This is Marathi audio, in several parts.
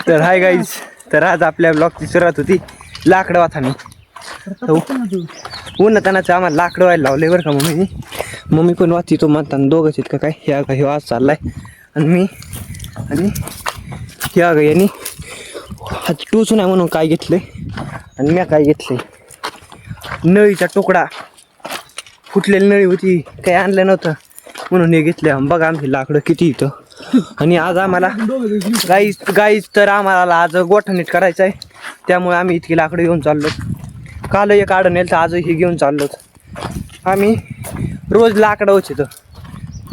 तर हाय गाईज, तर आज आपल्या ब्लॉगची सुरुवात होती लाकडं वाथाने. उन्हातानाचं आम्हाला लाकडं व्हायला लावले बरं का मम्मीनी. मम्मी पण वाचती तो म्हणताना दोघंच आहेत का काय. ह्या का हे वाज चाललाय आणि मी आणि ह्या गा यांनी टोचून आहे म्हणून काय घेतलंय आणि मी काय घेतलंय नळीचा तुकडा. फुटलेली नळी होती, काही आणलं नव्हतं म्हणून हे घेतलं. बघा आमची लाकडं किती इथं. आणि आज आम्हाला गाईच तर आम्हाला आज गोठा नीट करायचा आहे, त्यामुळे आम्ही इतकी लाकडं घेऊन चाललो. काल एक आडं नेलं तर आज हे घेऊन चाललो. आम्ही रोज लाकडं होतो,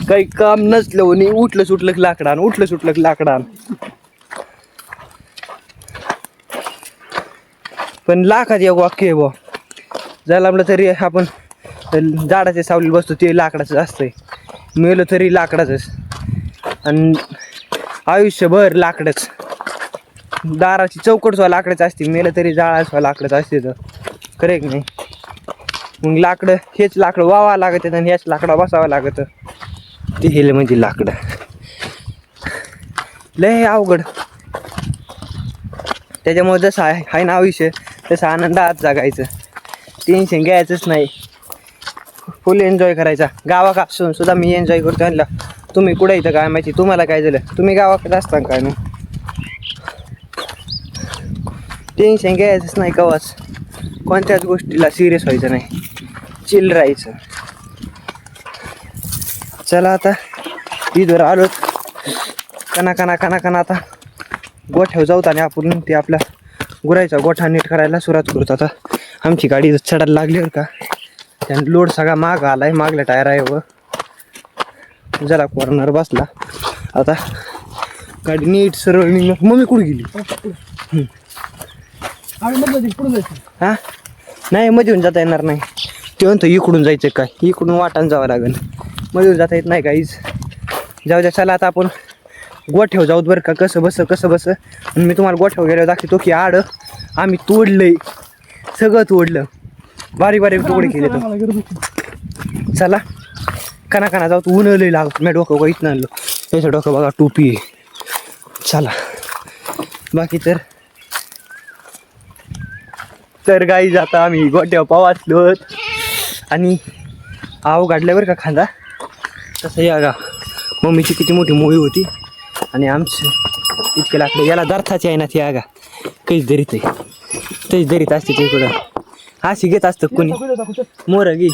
काही काम नसलं आणि उठलं सुटलं लाकडं उठलं सुटलं लाकडं. पण लाखात एक वाक्य आहे बुवा, जायला आपलं तरी आपण झाडाच्या सावलीत बसतो ते लाकडाचं असतंय, मेलं तरी लाकडाचंच आणि आयुष्यभर लाकडच. दाराची चौकट सुद्धा लाकडाची असते, मेलं तरी जाळा सुद्धा लाकडाचं असते. तर खरं की नाही. मग लाकडं हेच लाकडं वावा लागत आणि ह्याच लाकडं बसावं लागतं. ते हेल म्हणजे लाकडं लय अवघड. त्याच्यामुळे जसं आहे ना आयुष्य तसं आनंदात जगायचं, टेन्शन घ्यायचंच नाही, फुल एन्जॉय करायचा. गावात असून सुद्धा मी एन्जॉय करतो. आणला तुम्ही कुठे इथं काय माहिती, तुम्हाला काय झालं, तुम्ही गावाकडे असता काय ना. टेन्शन घ्यायचंच नाही कवाच, कोणत्याच गोष्टीला सिरियस व्हायचं नाही, चिल राहायचं. चला आता ईदवर आलो, कना कना कना कना आता गोठ्यावर जाऊत आणि आपण ते आपला गुरायचा गोठा नीट करायला सुरुवात करूत. आता आमची गाडी चढायला लागली का, त्यानं लोड सगळा माग आलाय, मागल्या टायर आहे व जरा कॉर्नर बसला. आता गाडी नीट सरळ निघणार. मम्मी कुठे गेली? हा नाही, मध्ये येऊन जाता येणार नाही. ते म्हणतो इकडून जायचं काय, इकडून वाटान जावं लागेल, मध्ये येऊन जाता येत नाही काहीच. जाऊ द्या, चला आता आपण गोठ्यावर जाऊत बरं का. कसं बस आणि मी तुम्हाला गोठ्यावर गेल्यावर दाखवतो की आड आम्ही तोडलंय, सगळं तोडलं, बारीक बारीक तुकडे केले. तर चला कना कना जाऊ. ऊन लय लागत, मी डोकं इथं आणलो, याचं डोकं बघा टोपी आहे. चला बाकी तर गाईज आता आम्ही गोट्यावर पावाचलो आणि आव गाडल्यावर का खांदा तसं या गा. मम्मीची किती मोठी मोळी होती आणि आमचं इतके लाकडं. याला दर्थाची आहे ना ती आगा, काहीच दरीत आहे, तेच दरीत असते ते कुठं अशी घेत असतं कोणी. मोर गी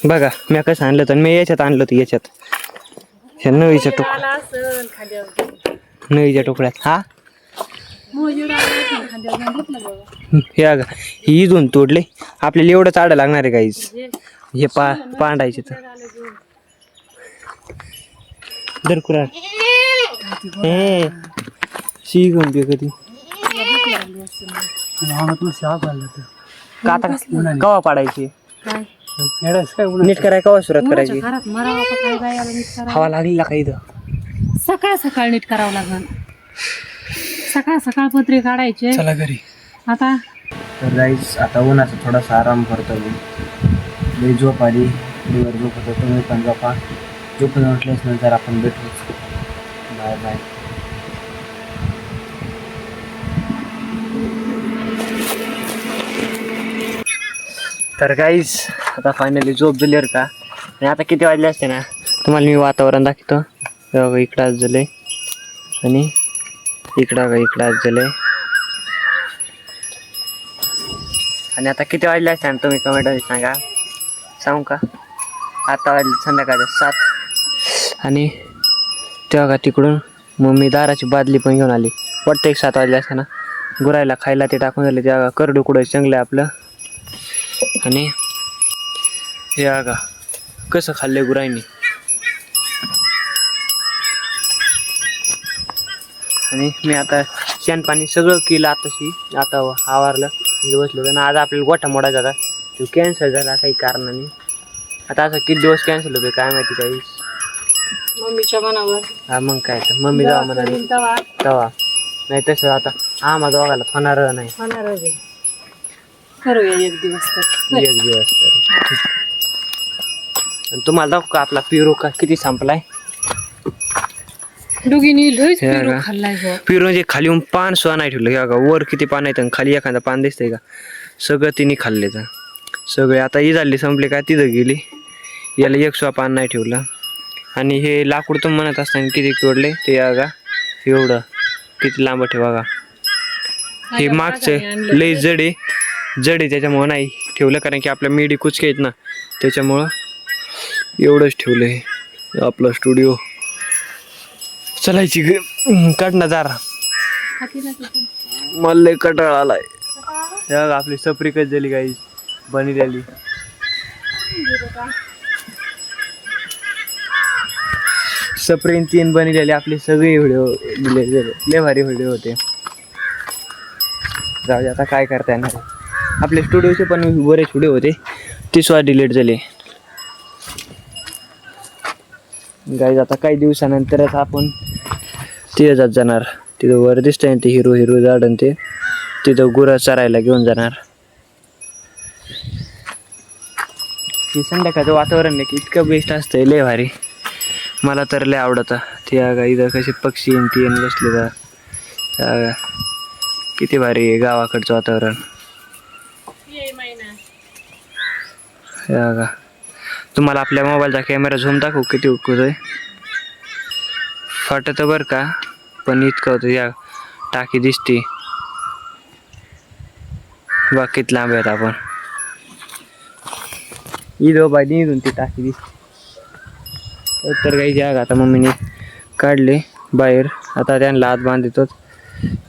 बघा मी कसं आणलं तर मी याच्यात आणलं होतं, याच्यात ह्या नळीच्या तुकड्यात. हा हे अगं ही इथून तोडले, आपल्याला एवढं चाडं लागणार आहे काहीच. हे पांडायचे तर दरकुरा हे शी घेऊन दे कधी कवा पाडायची नीट कराय, कवा सुरुवात करायची. हवा लागली का इथं. सकाळ सकाळ नीट करावं लागेल, सकाळ सकाळ पत्रे काढायचे. चला घरी आता. तर गाईस आता उन्हाचा थोडासा आराम करतो मी. लई झोप आली, दिवस झोप होतो, तुम्ही पण झोपा. झोपून उठल्यास नंतर आपण भेटू. Bye bye. तर गाईस आता फायनली झोप झाली का. आणि आता किती वाजले असते ना तुम्हाला मी वातावरण दाखवतो. इकडं आज झालंय आणि इकडं आज झालंय. आणि आता किती वाजले असते ना तुम्ही कमेंटमध्ये सांगा, सांगू का. आता वाजले संध्याकाळचे 7 आणि तेव्हा का तिकडून मम्मी दाराची बादली पण घेऊन आली. वाटतं 7 वाजले असते ना. गुरायला खायला ते टाकून झाले, तेव्हा करडू कुठं चांगलं आपलं. आणि हे आगा कसं खाल्ले गुराईने. आणि मी आता शेणपाणी सगळं केलं आताशी, आता आवारलं म्हणजे बसलो. आणि आज आपल्याला गोठा मोडायचा होता, तो कॅन्सल झाला काही कारणाने. आता असं किती दिवस कॅन्सल होते काय माहिती काही. मम्मीच्या मनावर. हा मग काय तर मम्मी जावा म्हणाली तवा नाही तसं आता आम्हाला दोघाला होणार नाही. करूया एक दिवस तर एक दिवस तर. आणि तुम्हाला दाखवू का आपला पिरू का किती संपलाय. दोघींनी लयच हे पेरू का? खाल्लाय गो. पिरू म्हणजे खाली येऊन पान सुद्धा नाही ठेवलं. हे बघा वर किती पान आहेत आणि खाली एखादा पान दिसतंय का, सगळं तिने खाल्ले तर सगळे. आता ही झाली संपली का तिथं गेली, याला एक सुद्धा पान नाही ठेवलं. आणि हे लाकूड तर म्हणत असताना किती तोडले ते बघा, एवढं किती लांब ठेवा बघा. हे मागचं लई जड आहे त्याच्यामुळं नाही ठेवलं, कारण की आपल्या मेडी कुचके आहेत ना, त्याच्यामुळं एवढंच ठेवलं. हे आपला स्टुडिओ चलायची काढ ना जरा, मला लय कटाळा आलाय. हे बघा आपली सपरी कच झाली काही बनलेली. सपरी 3 बनलेले आपले सगळे व्हिडिओ दिले, लय भारी व्हिडिओ होते. जाऊ दे आता काय करता येणार. आपले स्टुडिओचे पण बरेच व्हिडिओ होते ते सुद्धा डिलीट झाले. गाईज आता काही दिवसानंतरच आपण तिथे जाणार. तिथं वर दिसतंय ते हिरो झाड, ते तिथं गुरं चरायला घेऊन जाणार. हे संध्याकाळचं वातावरण आहे की इतकं बेस्ट असतंय, लय भारी. मला तर लय आवडतं. ते इथं कसे पक्षी ती बसले तर किती भारी आहे गावाकडचं वातावरण. का तुम्हाला आपल्या मोबाईलचा कॅमेरा झूम दाखवू किती उकळतोय. फाटत बरं का, पण इतकं होतं. या टाकी दिसते बघ किती लांब आहेत आपण. इथं बाई इथून ती टाकी दिसते. तर काही जाग आता मम्मीने काढले बाहेर. आता त्यांना हात बांधतोच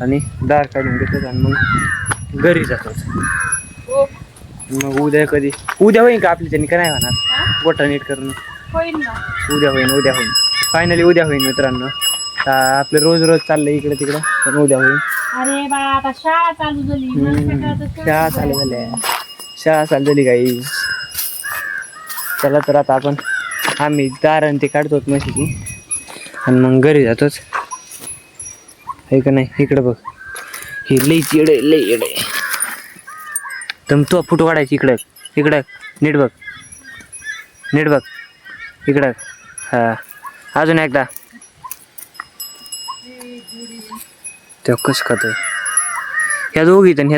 आणि दार काढून घेतो आणि मग घरी जातोच. मग उद्या होईन का आपली त्यांनी का नाही होणार गोठा नीट करून. उद्या होईन फायनली उद्या होईन मित्रांनो. आपलं रोज चाललंय इकडे तिकडं, पण उद्या होईल. अरे बाळा आता शाळा चालू झाली. शाळा चालू झाली काही. चला तर आता आम्ही दार आणि ते काढतोच म्हशीची आणि मग घरी जातोच. आहे का नाही. इकडं बघ, हे लई येडे तर तू फुटो काढायची. इकडं नीट बघ इकडं. हा अजून एकदा. ते कसं खातोय. ह्या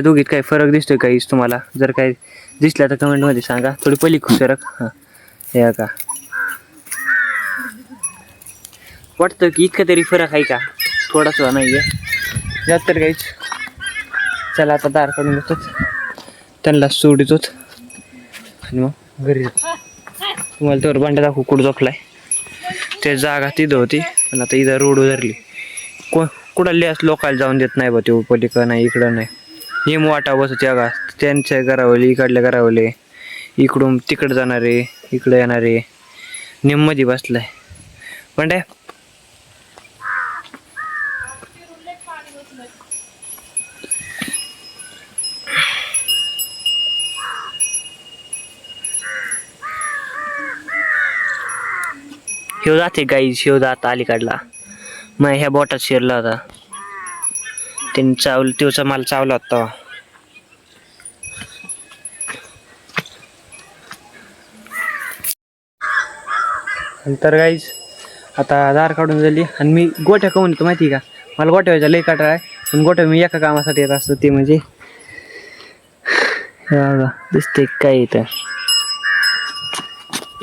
दोघीत काही फरक दिसतोय काहीच तुम्हाला? जर काही दिसला तर कमेंटमध्ये सांगा. थोडी पहिली खुश रख. हां हे का वाटतं की इतकं तरी फरक आहे का? थोडाच नाही आहे जास्त तर काहीच. चला आता दार काढून घेतोच, त्यांना सोडितोच आणि मग घरी जातो. तुम्हाला तर भांड्या दाखवू कुठं झोपलाय. ते जागा तिथं होती पण आता इथं रोड उधरली. कुठं लिहास लोकायला जाऊन देत नाही बा ते पलीकडं नाही इकडं नाही. हिम वाटा बसत जागा त्यांच्या घरावले इकडल्या घरावले, इकडून तिकडं जाणारे इकडं येणारे. निममध्ये बसलाय भांड्या. ह्यो जाते गाई, ह्यो जात अलीकडला. मग ह्या बोटात शिरला होता त्यांनी तोचा मला चावला होता. तर गाईज आता दार काढून झाली आणि मी गोठ्या काऊन येतो माहिती का? मला गोठ्याचा लई काटा आहे, पण गोठ्या मी एका कामासाठी येत असतो. ते म्हणजे दिसते काय इथं,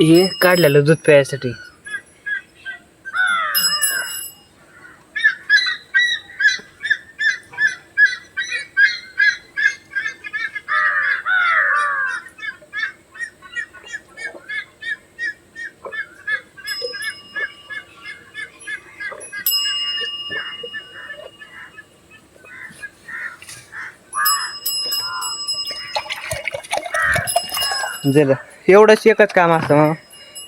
हे काढलेलं दूध प्यायसाठी. झालं एवढंच एकच काम असतं मग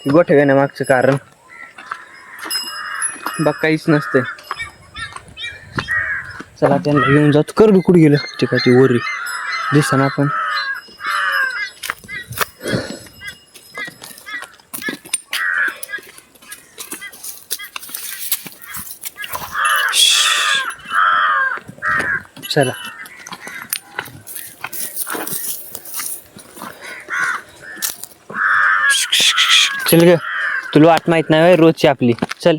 ते गोठे येण्यामागचं कारण. बघ काहीच नसतंय. चला त्यांना घेऊन जातो. करडू कुठे गेलं ते का ती वरी दिसना आपण. चला चल ग, तुला वाट माहित नाही होय रोजची आपली. चल